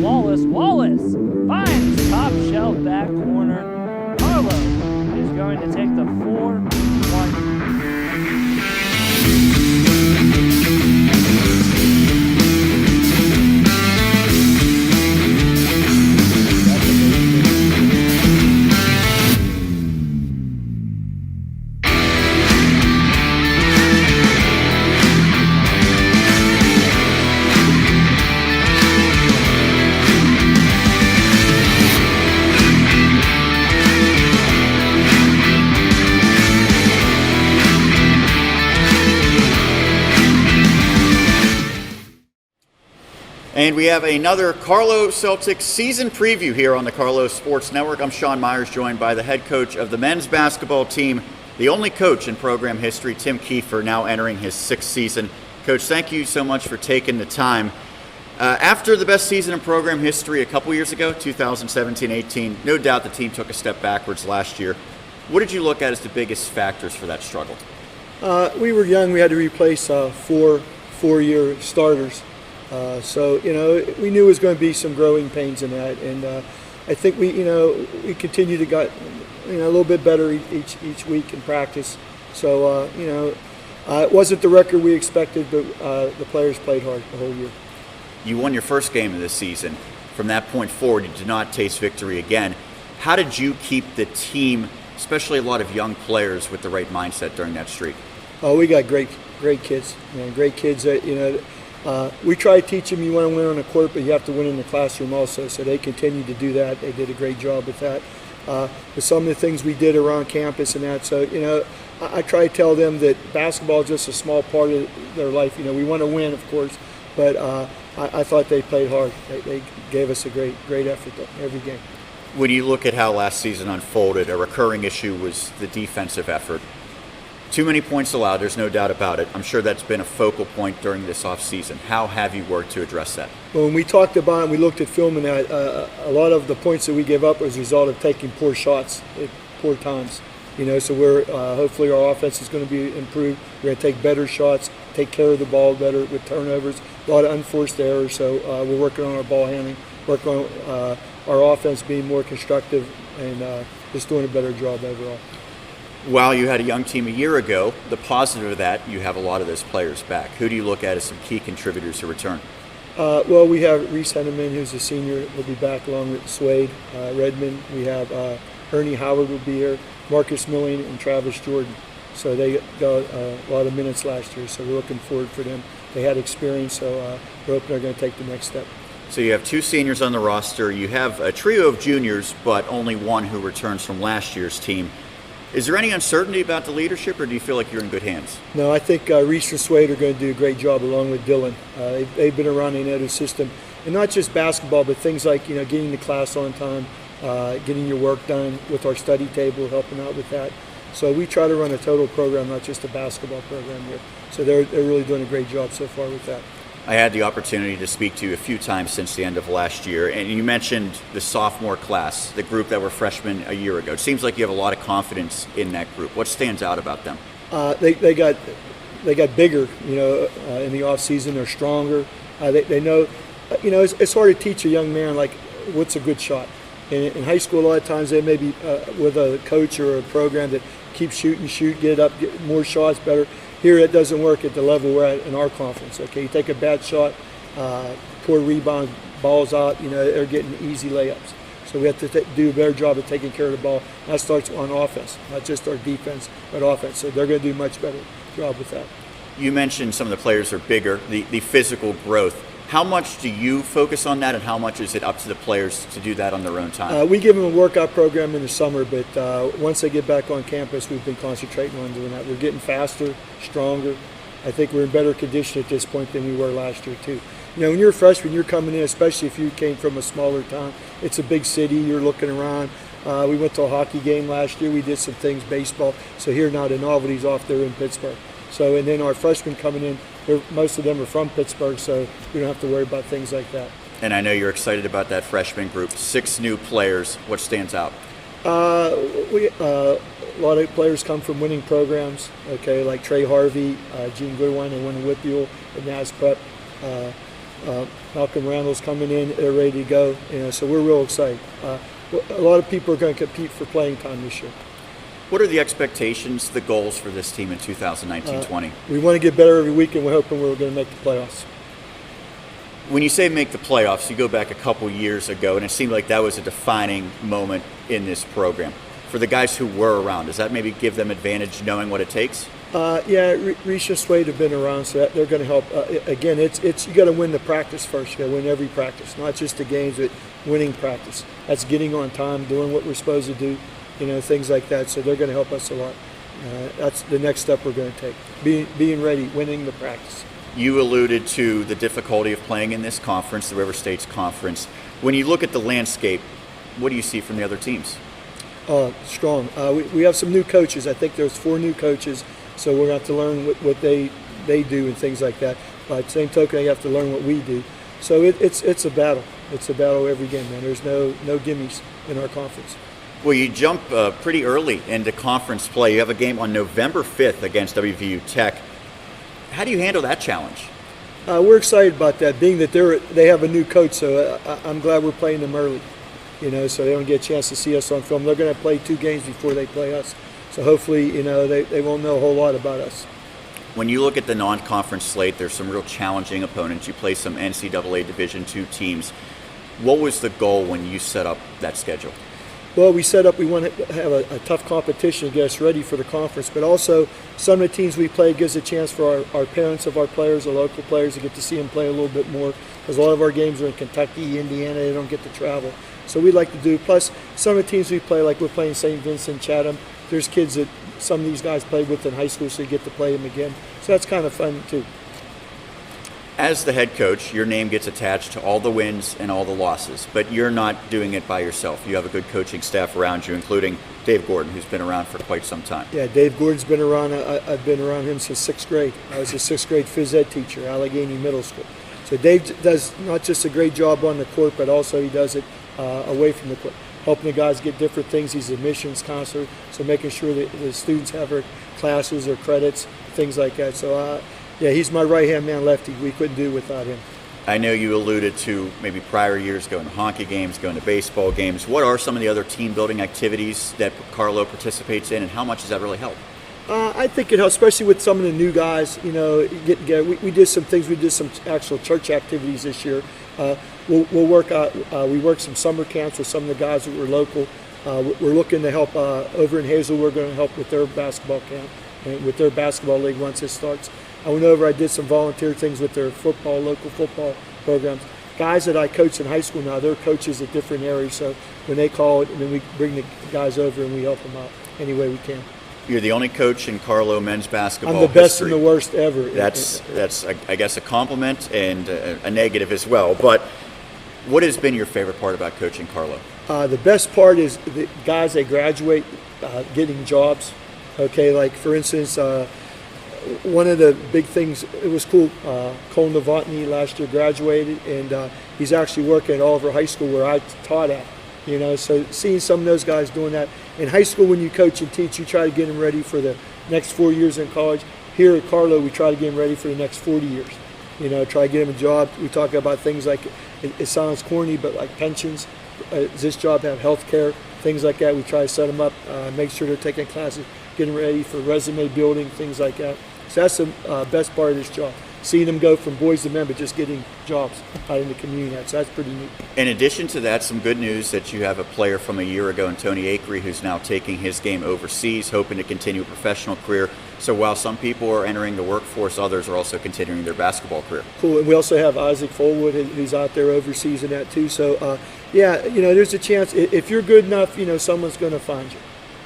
Wallace finds top shelf back corner. Carlow is going to take the 4-1. And we have another Carlow Celtics season preview here on the Carlow Sports Network. I'm Sean Meyers, joined by the head coach of the men's basketball team, the only coach in program history, Tim Keefer, now entering his 6th season. Coach, thank you so much for taking the time. After the best season in program history a couple years ago, 2017-18, no doubt the team took a step backwards last year. What did you look at as the biggest factors for that struggle? We were young. We had to replace four-year starters. So we knew there was going to be some growing pains in that, and I think we continue to get a little bit better each week in practice. So it wasn't the record we expected, but the players played hard the whole year. You won your first game of this season. From that point forward, you did not taste victory again. How did you keep the team, especially a lot of young players, with the right mindset during that streak? Oh, we got great kids. Great kids that we try to teach them you want to win on the court, but you have to win in the classroom also. So they continue to do that. They did a great job with that. With some of the things we did around campus and that. So I try to tell them that basketball is just a small part of their life. We want to win, of course, but I thought they played hard. They gave us a great effort every game. When you look at how last season unfolded, a recurring issue was the defensive effort. Too many points allowed, there's no doubt about it. I'm sure that's been a focal point during this offseason. How have you worked to address that? Well, when we talked about it and we looked at film and that, a lot of the points that we give up was a result of taking poor shots at poor times. So we're hopefully our offense is going to be improved. We're going to take better shots, take care of the ball better with turnovers, a lot of unforced errors. So we're working on our ball handling, working on our offense being more constructive, and just doing a better job overall. While you had a young team a year ago, the positive of that, you have a lot of those players back. Who do you look at as some key contributors to return? Well, we have Rece Henneman, who's a senior, will be back along with Suede Redman. We have Ernie Howard will be here, Marcus Milling, and Travis Jordan. So they got a lot of minutes last year, so we're looking forward for them. They had experience, so we're hoping they're going to take the next step. So you have 2 seniors on the roster. You have a trio of juniors, but only one who returns from last year's team. Is there any uncertainty about the leadership, or do you feel like you're in good hands? No, I think Rece and Swade are going to do a great job along with Dylan. They've been around, they know the system. And not just basketball, but things like getting to class on time, getting your work done with our study table, helping out with that. So we try to run a total program, not just a basketball program here. So they're really doing a great job so far with that. I had the opportunity to speak to you a few times since the end of last year, and you mentioned the sophomore class, the group that were freshmen a year ago. It seems like you have a lot of confidence in that group. What stands out about them? They got bigger, in the off season. They're stronger. They know, it's hard to teach a young man like what's a good shot. In high school, a lot of times they may be with a coach or a program that keeps shoot, get it up, get more shots, better. Here it doesn't work at the level we're at in our conference. Okay, you take a bad shot, poor rebound, balls out. They're getting easy layups. So we have to do a better job of taking care of the ball. That starts on offense, not just our defense, but offense. So they're going to do a much better job with that. You mentioned some of the players are bigger, the physical growth. How much do you focus on that, and how much is it up to the players to do that on their own time? We give them a workout program in the summer, but once they get back on campus, we've been concentrating on doing that. We're getting faster, stronger. I think we're in better condition at this point than we were last year, too. When you're a freshman, you're coming in, especially if you came from a smaller town. It's a big city. You're looking around. We went to a hockey game last year. We did some things, baseball. So here now the novelty's off there in Pittsburgh. So, and then our freshmen coming in, most of them are from Pittsburgh, so we don't have to worry about things like that. And I know you're excited about that freshman group. 6 new players. What stands out? A lot of players come from winning programs, okay, like Trey Harvey, Gene Goodwine, and won Whitfield, and NAS Prep. Malcolm Randall's coming in. They're ready to go. So we're real excited. A lot of people are going to compete for playing time this year. What are the expectations, the goals for this team in 2019-20? We want to get better every week, and we're hoping we're going to make the playoffs. When you say make the playoffs, you go back a couple years ago, and it seemed like that was a defining moment in this program. For the guys who were around, does that maybe give them advantage knowing what it takes? Rece and Swade have been around, so they're going to help. Again, it's you got to win the practice first. You got to win every practice, not just the games, but winning practice. That's getting on time, doing what we're supposed to do, things like that. So they're going to help us a lot. That's the next step we're going to take. Being ready, winning the practice. You alluded to the difficulty of playing in this conference, the River States Conference. When you look at the landscape, what do you see from the other teams? Strong. We have some new coaches. I think there's 4 new coaches, so we're going to have to learn what they do and things like that. By the same token, they have to learn what we do. So it's a battle. It's a battle every game, man. There's no gimmies in our conference. Well, you jump pretty early into conference play. You have a game on November 5th against WVU Tech. How do you handle that challenge? We're excited about that, being that they have a new coach, so I'm glad we're playing them early. So they don't get a chance to see us on film. They're going to play 2 games before they play us. So hopefully, they won't know a whole lot about us. When you look at the non-conference slate, there's some real challenging opponents. You play some NCAA Division II teams. What was the goal when you set up that schedule? Well, we want to have a tough competition to get us ready for the conference, but also some of the teams we play gives a chance for our parents of our players, the local players, to get to see them play a little bit more, because a lot of our games are in Kentucky, Indiana, they don't get to travel. So we like to do, plus some of the teams we play, like we're playing St. Vincent, Chatham, there's kids that some of these guys played with in high school, so you get to play them again. So that's kind of fun too. As the head coach, your name gets attached to all the wins and all the losses, but you're not doing it by yourself. You have a good coaching staff around you, including Dave Gordon, who's been around for quite some time. Yeah, Dave Gordon's been around. I've been around him since 6th grade. I was a 6th grade phys ed teacher, Allegheny Middle School. So Dave does not just a great job on the court, but also he does it away from the court, helping the guys get different things. He's a admissions counselor, so making sure that the students have their classes or credits, things like that. So yeah, he's my right-hand man, lefty. We couldn't do without him. I know you alluded to maybe prior years going to hockey games, going to baseball games. What are some of the other team-building activities that Carlow participates in, and how much does that really help? I think it helps, especially with some of the new guys. Get together. We did some things. We did some actual church activities this year. We'll work out. We worked some summer camps with some of the guys that were local. We're looking to help over in Hazel. We're going to help with their basketball camp and with their basketball league once it starts. I went over. I did some volunteer things with their local football programs. Guys that I coach in high school now, they're coaches at different areas. So when they call it, and then we bring the guys over and we help them out any way we can. You're the only coach in Carlow men's basketball I'm the best history. and the worst ever. That's I guess, a compliment and a negative as well. But what has been your favorite part about coaching Carlow? The best part is the guys that graduate getting jobs. Okay, like for instance, one of the big things, it was cool, Cole Novotny last year graduated, and he's actually working at Oliver High School where I taught at. So seeing some of those guys doing that. In high school, when you coach and teach, you try to get them ready for the next 4 years in college. Here at Carlow, we try to get them ready for the next 40 years. Try to get them a job. We talk about things like, it sounds corny, but like pensions. Does this job have health care? Things like that. We try to set them up, make sure they're taking classes, getting ready for resume building, things like that. So that's the best part of this job. Seeing them go from boys to men, but just getting jobs out in the community. So that's pretty neat. In addition to that, some good news that you have a player from a year ago, Tony Akery, who's now taking his game overseas, hoping to continue a professional career. So while some people are entering the workforce, others are also continuing their basketball career. Cool. And we also have Isaac Fullwood, who's out there overseas and that too. So, there's a chance. If you're good enough, someone's going to find you.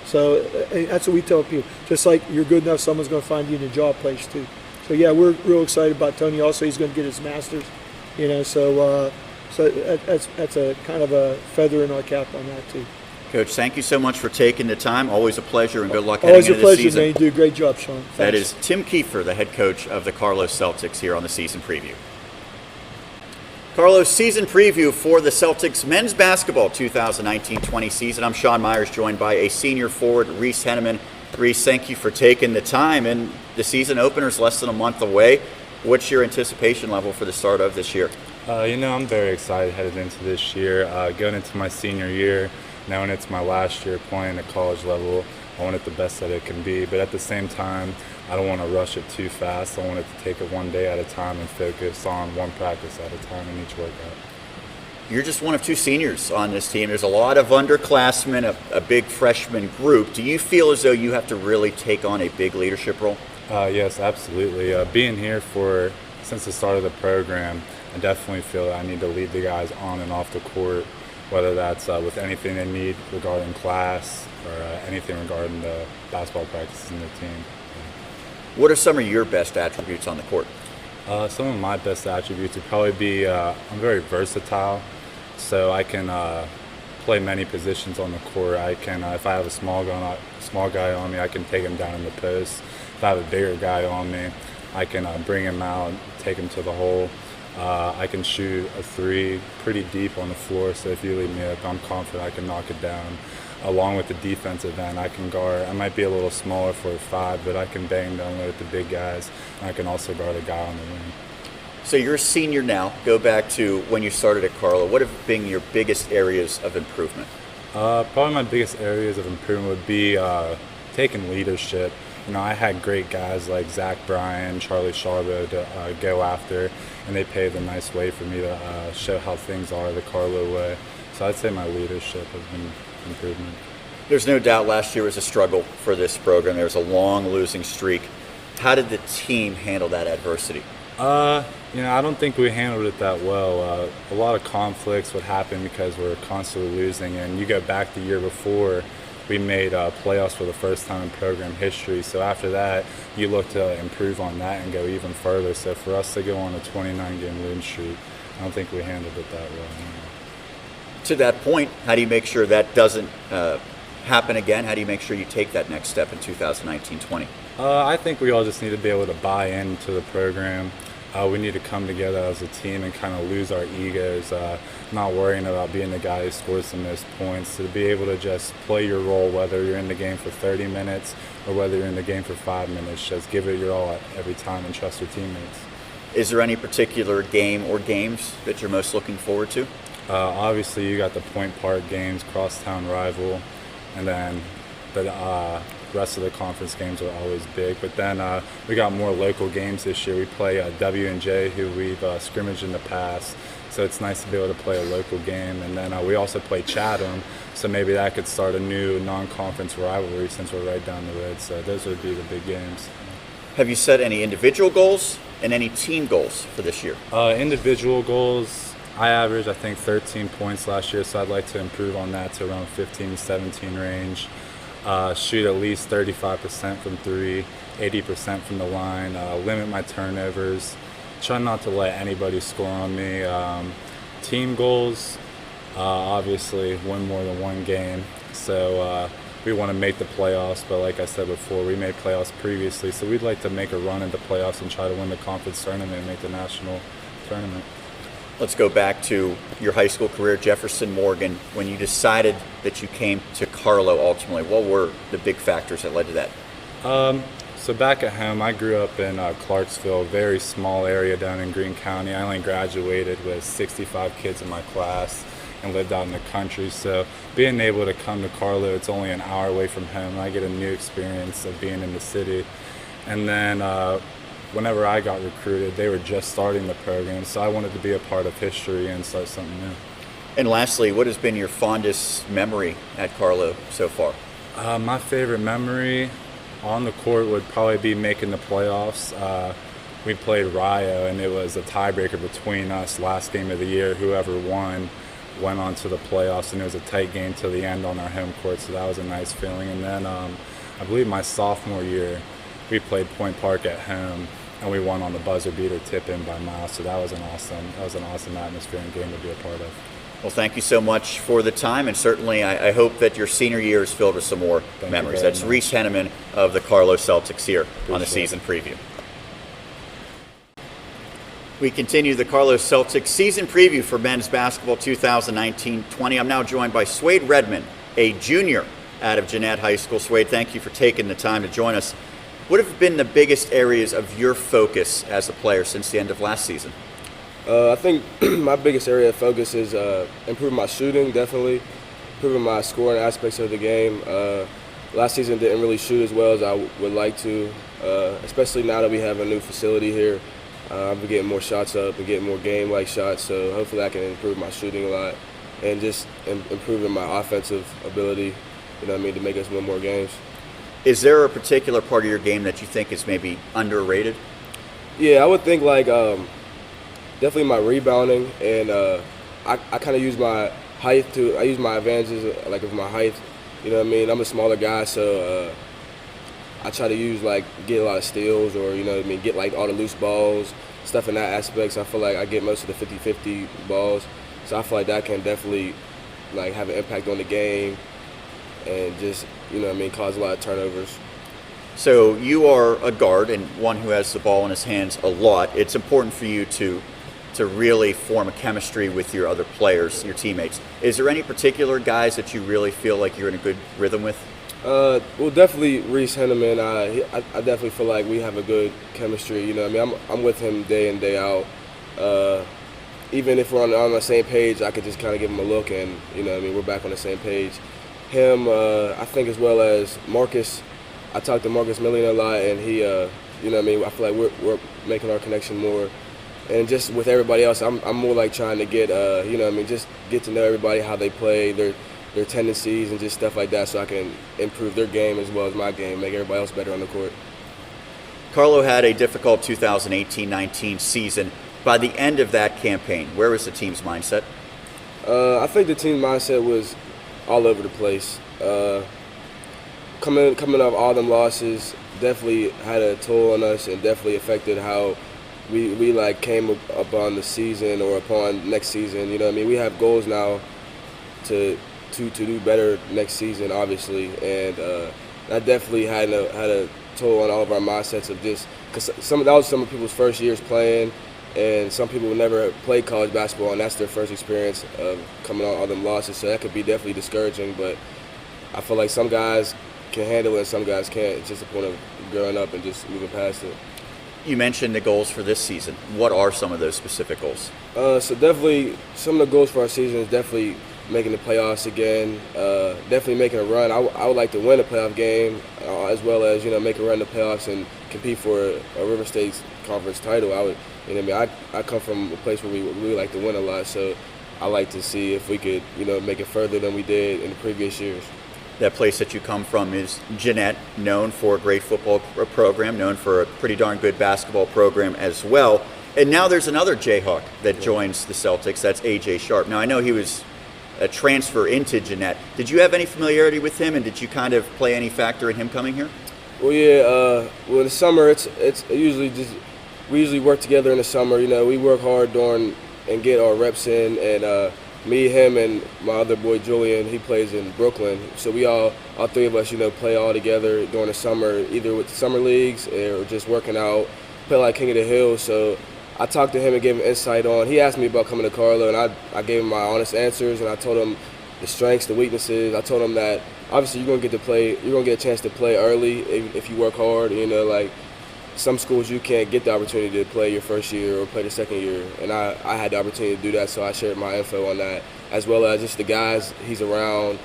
So that's what we tell people. Just like you're good enough, someone's going to find you in a job place too. So yeah, we're real excited about Tony. Also, he's going to get his master's. So that's a kind of a feather in our cap on that too. Coach, thank you so much for taking the time. Always a pleasure, and good luck heading into the season. Always a pleasure, man. You do a great job, Sean. Thanks. That is Tim Keefer, the head coach of the Carlow Celtics, here on the season preview. Carlow's season preview for the Celtics men's basketball 2019-20 season. I'm Sean Meyers, joined by a senior forward, Rece Henneman. Rece, thank you for taking the time. And the season opener is less than a month away. What's your anticipation level for the start of this year? I'm very excited headed into this year. Going into my senior year, knowing it's my last year playing at college level, I want it the best that it can be. But at the same time, I don't want to rush it too fast. I want it to take it one day at a time and focus on one practice at a time in each workout. You're just one of two seniors on this team. There's a lot of underclassmen, a big freshman group. Do you feel as though you have to really take on a big leadership role? Yes, absolutely. Being here since the start of the program, I definitely feel that I need to lead the guys on and off the court, whether that's with anything they need regarding class or anything regarding the basketball practices in the team. What are some of your best attributes on the court? Some of my best attributes would probably be I'm very versatile, so I can play many positions on the court. I can, if I have a small guy on me, I can take him down in the post. If I have a bigger guy on me, I can bring him out, take him to the hole. I can shoot a three pretty deep on the floor, so if you leave me up, I'm confident I can knock it down. Along with the defensive end, I can guard. I might be a little smaller for a 5, but I can bang down low with the big guys, and I can also guard a guy on the wing. So you're a senior now. Go back to when you started at Carlow. What have been your biggest areas of improvement? Probably my biggest areas of improvement would be taking leadership. I had great guys like Zach Bryan, Charlie Sharbo to go after, and they paved a nice way for me to show how things are the Carlow way. So I'd say my leadership has been improvement. There's no doubt last year was a struggle for this program. There was a long losing streak. How did the team handle that adversity? I don't think we handled it that well. A lot of conflicts would happen because we're constantly losing, and you go back the year before, we made playoffs for the first time in program history. So after that, you look to improve on that and go even further. So for us to go on a 29-game losing streak, I don't think we handled it that well. To that point, how do you make sure that doesn't happen again? How do you make sure you take that next step in 2019-20? I think we all just need to be able to buy into the program. We need to come together as a team and kind of lose our egos, not worrying about being the guy who scores the most points, to be able to just play your role, whether you're in the game for 30 minutes or whether you're in the game for 5 minutes. Just give it your all every time and trust your teammates. Is there any particular game or games that you're most looking forward to? Obviously, you got the Point Park games, crosstown rival, and then the rest of the conference games are always big. But then we got more local games this year. We play W&J, who we've scrimmaged in the past, so it's nice to be able to play a local game. And then we also play Chatham, so maybe that could start a new non-conference rivalry since we're right down the road. So those would be the big games. Have you set any individual goals and any team goals for this year? Individual goals, I averaged, I think, 13 points last year, so I'd like to improve on that to around 15 to 17 range. Shoot at least 35% from 3, 80% from the line, limit my turnovers, try not to let anybody score on me. Team goals, obviously win more than one game, so we want to make the playoffs, but like I said before, we made playoffs previously, so we'd like to make a run into playoffs and try to win the conference tournament and make the national tournament. Let's go back to your high school career, Jefferson Morgan. When you decided that you came to Carlow ultimately, what were the big factors that led to that? So back at home, I grew up in Clarksville, a very small area down in Greene County. I only graduated with 65 kids in my class and lived out in the country. So being able to come to Carlow, it's only an hour away from home. I get a new experience of being in the city. And then whenever I got recruited, they were just starting the program, so I wanted to be a part of history and start something new. And lastly, what has been your fondest memory at Carlow so far? My favorite memory on the court would probably be making the playoffs. We played Rio, and it was a tiebreaker between us last game of the year. Whoever won went on to the playoffs, and it was a tight game till the end on our home court, so that was a nice feeling. And then I believe my sophomore year, we played Point Park at home, and we won on the buzzer beater tip-in by Miles. So that was an awesome atmosphere and game to be a part of. Well, thank you so much for the time, and certainly I hope that your senior year is filled with some more memories. That's Rece Henneman of the Carlow Celtics here on the season preview. We continue the Carlow Celtics season preview for men's basketball 2019-20. I'm now joined by Suede Redman, a junior out of Jeannette High School. Swade, thank you for taking the time to join us. What have been the biggest areas of your focus as a player since the end of last season? I think my biggest area of focus is improving my shooting, definitely, improving my scoring aspects of the game. Last season didn't really shoot as well as I would like to, especially now that we have a new facility here. I'm getting more shots up and getting more game-like shots, so hopefully I can improve my shooting a lot and just improving my offensive ability, to make us win more games. Is there a particular part of your game that you think is maybe underrated? Yeah, I would think definitely my rebounding, and I kind of use my height I use my advantages of my height. I'm a smaller guy, so I try to get a lot of steals or, get all the loose balls, stuff in that aspect. So I feel like I get most of the 50-50 balls. So I feel like that can definitely have an impact on the game and just, cause a lot of turnovers. So you are a guard and one who has the ball in his hands a lot. It's important for you to really form a chemistry with your other players, your teammates. Is there any particular guys that you really feel like you're in a good rhythm with? Well, definitely Rece, Henneman. I definitely feel like we have a good chemistry. I'm with him day in, day out. Even if we're on the same page, I could just kind of give him a look and, we're back on the same page. Him, I think, as well as Marcus. I talk to Marcus Million a lot, and he, I feel like we're making our connection more. And just with everybody else, I'm more trying to get, just get to know everybody, how they play, their tendencies and just stuff like that, so I can improve their game as well as my game, make everybody else better on the court. Carlow had a difficult 2018-19 season. By the end of that campaign, where was the team's mindset? I think the team's mindset was all over the place. Coming off all them losses definitely had a toll on us and definitely affected how we came upon the season or upon next season. We have goals now to do better next season, obviously, and that definitely had a toll on all of our mindsets of just because that was some of people's first years playing, and some people never played college basketball, and that's their first experience of coming on all them losses. So that could be definitely discouraging. But I feel like some guys can handle it, and some guys can't. It's just a point of growing up and just moving past it. You mentioned the goals for this season. What are some of those specific goals? So definitely some of the goals for our season is definitely making the playoffs again, definitely making a run. I would like to win a playoff game as well as, make a run in the playoffs and compete for a River State Conference title. I come from a place where we really like to win a lot, so I like to see if we could, make it further than we did in the previous years. That place that you come from is Jeannette, known for a great football program, known for a pretty darn good basketball program as well. And now there's another Jayhawk that joins the Celtics. That's A.J. Sharp. Now, I know he was a transfer into Jeannette. Did you have any familiarity with him, and did you kind of play any factor in him coming here? Well, yeah. In the summer, it's usually just we usually work together in the summer. We work hard during and get our reps in, and me, him, and my other boy Julian, he plays in Brooklyn. So we all three of us, play all together during the summer, either with the summer leagues or just working out, play like King of the Hill. So I talked to him and gave him insight on. He asked me about coming to Carlow, and I gave him my honest answers, and I told him the strengths, the weaknesses. I told him that obviously you're gonna get a chance to play early if you work hard. Some schools you can't get the opportunity to play your first year or play the second year, and I had the opportunity to do that, so I shared my info on that, as well as just the guys he's around,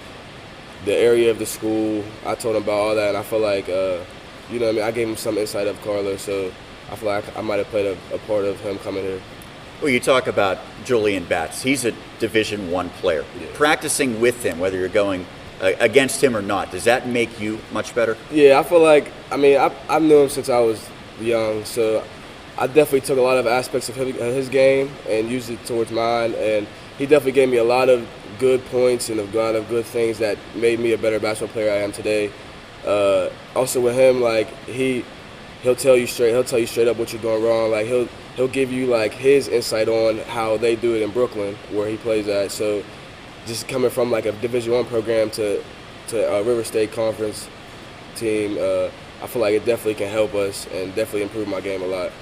the area of the school. I told him about all that, and I feel like, I gave him some insight of Carlow, so I feel like I might have played a part of him coming here. Well, you talk about Julian Bats. He's a Division I player. Yeah. Practicing with him, whether you're going against him or not, does that make you much better? Yeah, I feel like, I've known him since I was young, so I definitely took a lot of aspects of his game and used it towards mine, and he definitely gave me a lot of good points and a lot of good things that made me a better basketball player I am today. Also with him, he'll tell you straight up what you're doing wrong. He'll give you his insight on how they do it in Brooklyn where he plays at. So just coming from a Division I program to a River State Conference team, I feel like it definitely can help us and definitely improve my game a lot.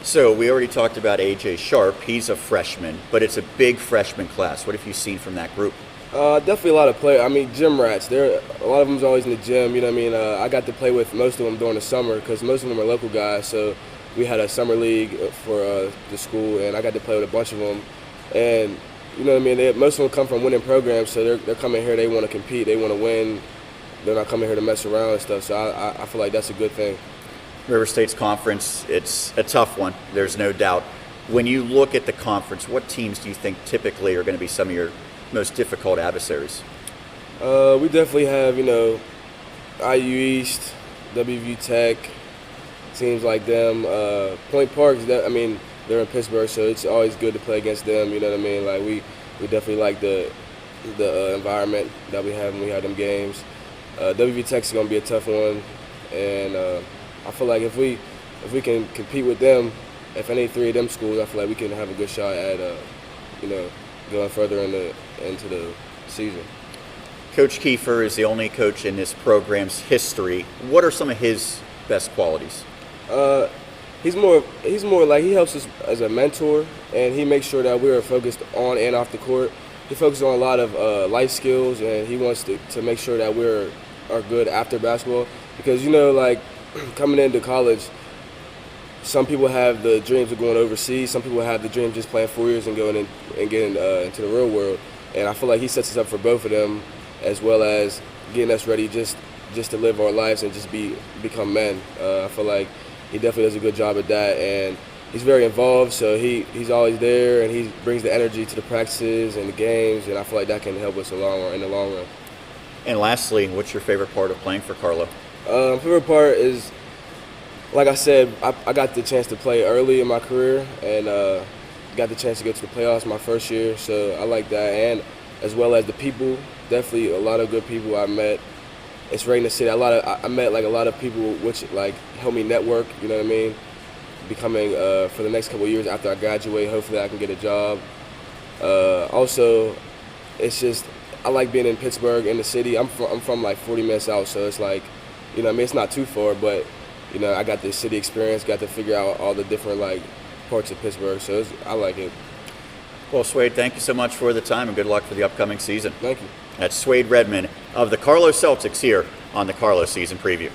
So we already talked about A.J. Sharp. He's a freshman, but it's a big freshman class. What have you seen from that group? Definitely a lot of players. I mean, gym rats. A lot of them's always in the gym. You know what I mean? I got to play with most of them during the summer because most of them are local guys. So we had a summer league for the school, and I got to play with a bunch of them. And you know what I mean? Most of them come from winning programs, so they're coming here. They want to compete. They want to win. They're not coming here to mess around and stuff. So I feel like that's a good thing. River State's conference, it's a tough one. There's no doubt. When you look at the conference, what teams do you think typically are going to be some of your most difficult adversaries? We definitely have, IU East, WVU Tech, teams like them. Point Park, they're in Pittsburgh, so it's always good to play against them. You know what I mean? Like we definitely like the environment that we have when we have them games. WVU Tech is going to be a tough one, and I feel like if we can compete with them, if any three of them schools, I feel like we can have a good shot at going further into the season. Coach Keefer is the only coach in this program's history. What are some of his best qualities? He's more like he helps us as a mentor, and he makes sure that we are focused on and off the court. He focuses on a lot of life skills, and he wants to make sure that are good after basketball. Because like coming into college, some people have the dreams of going overseas. Some people have the dream of just playing 4 years and going and getting into the real world. And I feel like he sets us up for both of them, as well as getting us ready just to live our lives and just become men. I feel like he definitely does a good job at that, and he's very involved. So he's always there, and he brings the energy to the practices and the games, and I feel like that can help us in the long run. And lastly, what's your favorite part of playing for Carlow? Favorite part is, like I said, I got the chance to play early in my career, and got the chance to go to the playoffs my first year, so I like that. And as well as the people, definitely a lot of good people I met. It's right in the city. I met like a lot of people which like helped me network. You know what I mean? Becoming for the next couple of years after I graduate, hopefully I can get a job. Also, it's just I like being in Pittsburgh in the city. I'm from like 40 minutes out, so it's like, it's not too far, but I got the city experience, got to figure out all the different like parts of Pittsburgh, so I like it. Well, Swade, thank you so much for the time, and good luck for the upcoming season. Thank you. That's Suede Redman of the Carlow Celtics here on the Carlow Season Preview.